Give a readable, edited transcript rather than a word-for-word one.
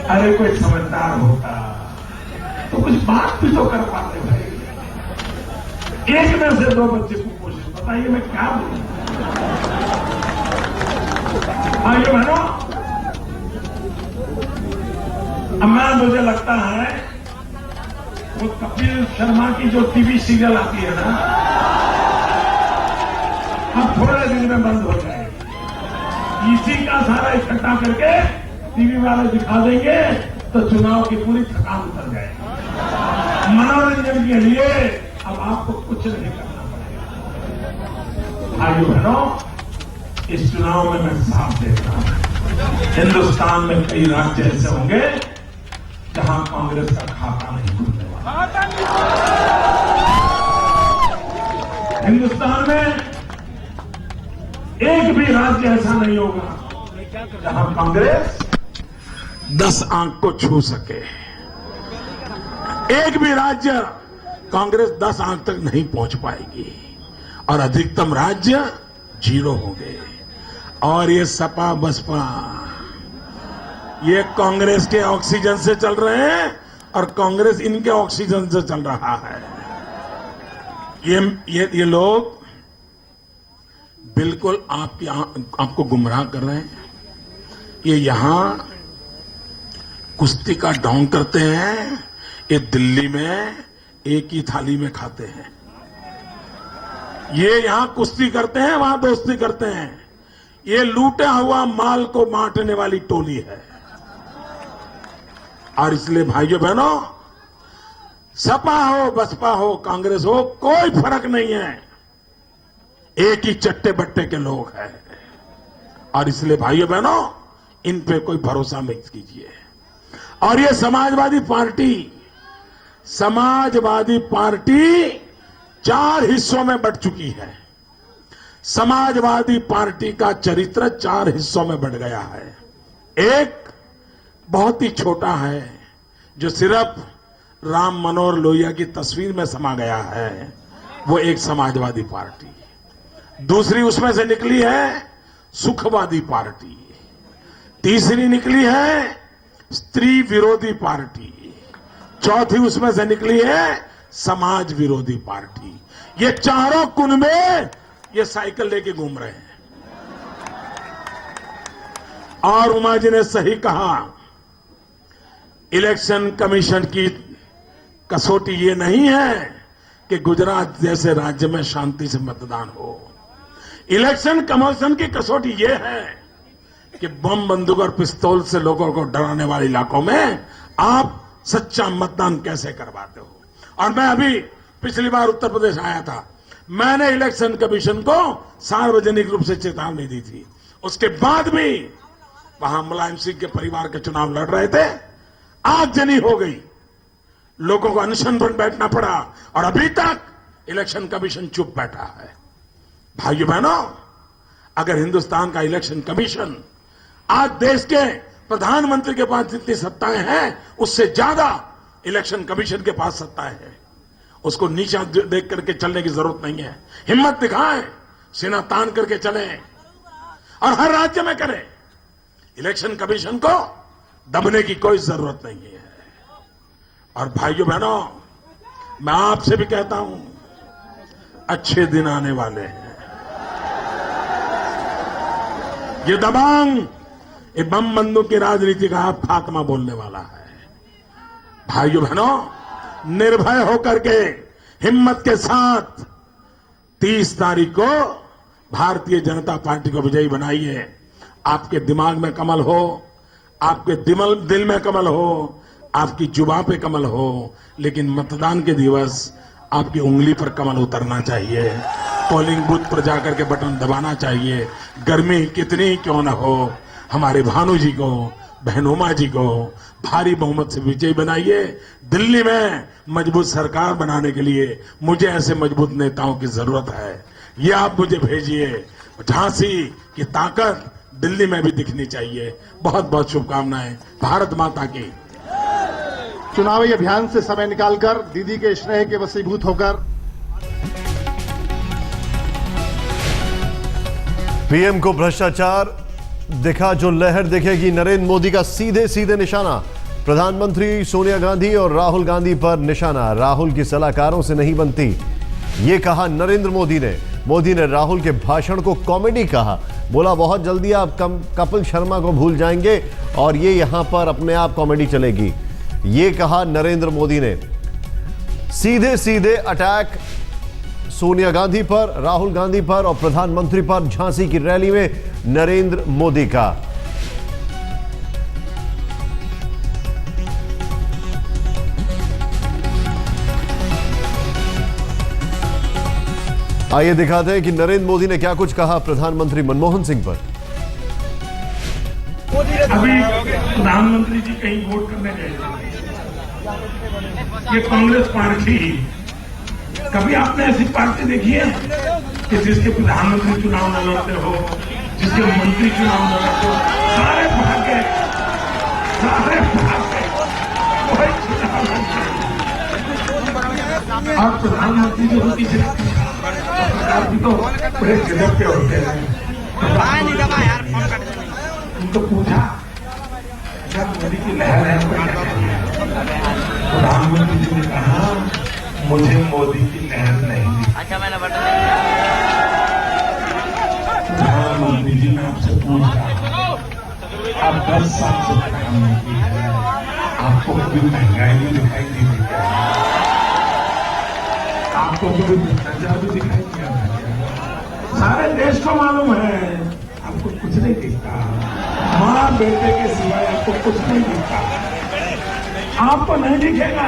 अरे कोई समझदार होता तो कुछ बात भी तो कर पाते भाई। एक में से 2 बच्चे कुपोषित, बताइए मैं क्या बोलूं। भाइयों बहनों, मुझे लगता है वो कपिल शर्मा की जो टीवी सीरियल आती है ना, अब थोड़े दिन में बंद हो जाएगी। इसी का सारा इकट्ठा करके टीवी वाले दिखा देंगे तो चुनाव की पूरी थकान उतर जाएगी। मनोरंजन के लिए अब आपको कुछ नहीं करना पड़ेगा। भाइयों बहनों, इस चुनाव में मैं साफ देता हूं, हिंदुस्तान में कई राज्य ऐसे होंगे जहां कांग्रेस का खाता नहीं खुलने वाला। हिंदुस्तान में एक भी राज्य ऐसा नहीं होगा जहां कांग्रेस 10 अंक को छू सके। एक भी राज्य कांग्रेस 10 अंक तक नहीं पहुंच पाएगी और अधिकतम राज्य 0 होंगे। और ये सपा बसपा ये कांग्रेस के ऑक्सीजन से चल रहे हैं और कांग्रेस इनके ऑक्सीजन से चल रहा है। ये लोग बिल्कुल आपको गुमराह कर रहे हैं। ये यहां कुश्ती का ढोंग करते हैं, ये दिल्ली में एक ही थाली में खाते हैं। ये यहां कुश्ती करते हैं, वहां दोस्ती करते हैं। ये लूटा हुआ माल को बांटने वाली टोली है। और इसलिए भाइयों बहनों, सपा हो बसपा हो कांग्रेस हो, कोई फर्क नहीं है, एक ही चट्टे बट्टे के लोग हैं। और इसलिए भाइयों बहनों, इन पे कोई भरोसा मत कीजिए। और ये समाजवादी पार्टी 4 हिस्सों में बंट चुकी है। समाजवादी पार्टी का चरित्र 4 हिस्सों में बंट गया है। एक बहुत ही छोटा है जो सिर्फ राम मनोहर लोहिया की तस्वीर में समा गया है, वो एक समाजवादी पार्टी। दूसरी उसमें से निकली है सुखवादी पार्टी। तीसरी निकली है स्त्री विरोधी पार्टी। चौथी उसमें से निकली है समाज विरोधी पार्टी। ये चारों कुनबे ये साइकिल लेके घूम रहे हैं। और उमा जी ने सही कहा, इलेक्शन कमीशन की कसौटी ये नहीं है कि गुजरात जैसे राज्य में शांति से मतदान हो। इलेक्शन कमीशन की कसौटी ये है कि बम बंदूक और पिस्तौल से लोगों को डराने वाले इलाकों में आप सच्चा मतदान कैसे करवाते हो। और मैं अभी पिछली बार उत्तर प्रदेश आया था, मैंने इलेक्शन कमीशन को सार्वजनिक रूप से चेतावनी दी थी। उसके बाद भी वहां मुलायम सिंह के परिवार के चुनाव लड़ रहे थे, आगजनी हो गई, लोगों को अनशन पर बैठना पड़ा और अभी तक इलेक्शन कमीशन चुप बैठा है। भाइयों बहनों, अगर हिंदुस्तान का इलेक्शन कमीशन आज देश के प्रधानमंत्री के पास जितनी सत्ताएं हैं उससे ज्यादा इलेक्शन कमीशन के पास सत्ताएं हैं, उसको नीचा देख करके चलने की जरूरत नहीं है। हिम्मत दिखाएं, सीना तान करके चलें और हर राज्य में करें। इलेक्शन कमीशन को दबने की कोई जरूरत नहीं है। और भाइयों बहनों, मैं आपसे भी कहता हूं, अच्छे दिन आने वाले हैं। ये दबंग, ये बम बंदूक की राजनीति का आप खात्मा बोलने वाला है। भाइयों बहनों, निर्भय होकर के हिम्मत के साथ 30 तारीख को भारतीय जनता पार्टी को विजयी बनाइए। आपके दिमाग में कमल हो, आपके दिल में कमल हो, आपकी जुबान पे कमल हो, लेकिन मतदान के दिवस आपकी उंगली पर कमल उतरना चाहिए। पोलिंग बूथ पर जाकर के बटन दबाना चाहिए। गर्मी कितनी क्यों न हो, हमारे भानु जी को, बहनोमा जी को भारी बहुमत से विजयी बनाइए। दिल्ली में मजबूत सरकार बनाने के लिए मुझे ऐसे मजबूत नेताओं की जरूरत है। ये आप मुझे भेजिए। झांसी की ताकत दिल्ली में भी दिखनी चाहिए। बहुत बहुत शुभकामनाएं। भारत माता की। चुनावी अभियान से समय निकालकर दीदी के स्नेह के वशीभूत होकर पीएम को भ्रष्टाचार दिखा जो लहर दिखेगी, नरेंद्र मोदी का सीधे सीधे निशाना। प्रधानमंत्री सोनिया गांधी और राहुल गांधी पर निशाना, राहुल की सलाहकारों से नहीं बनती, ये कहा नरेंद्र मोदी ने। मोदी ने राहुल के भाषण को कॉमेडी कहा, बोला बहुत जल्दी आप कपिल शर्मा को भूल जाएंगे और ये यहां पर अपने आप कॉमेडी चलेगी, ये कहा नरेंद्र मोदी ने। सीधे सीधे अटैक सोनिया गांधी पर, राहुल गांधी पर और प्रधानमंत्री पर झांसी की रैली में नरेंद्र मोदी का। आइए दिखाते हैं कि नरेंद्र मोदी ने क्या कुछ कहा प्रधानमंत्री मनमोहन सिंह पर। अभी प्रधानमंत्री जी कहीं वोट करने गए थे, ये कांग्रेस पार्टी, कभी आपने ऐसी पार्टी देखी है कि जिसके प्रधानमंत्री चुनाव न लड़ते हो, जिसके मंत्री चुनाव न लड़ते हो, सारे भाग गए, कोई चुनाव लड़ते और प्रधानमंत्री जो होती है तो बड़े गजब के होते हैं। उनको पूछा जब मोदी की लहर है प्रधानमंत्री जी ने कहा मुझे मोदी की लहर नहीं दिखी। प्रधानमंत्री जी ने आपसे पूछा आप 10 साल से प्रधानमंत्री हैं, आपको कभी महंगाई भी दिखाई नहीं दी क्या? आपको कभी भ्रष्टाचार भी दिखाई दिया? सारे देश को मालूम है आपको कुछ नहीं दिखता, मां बेटे के सिवाय आपको कुछ नहीं दिखता, आपको नहीं दिखेगा।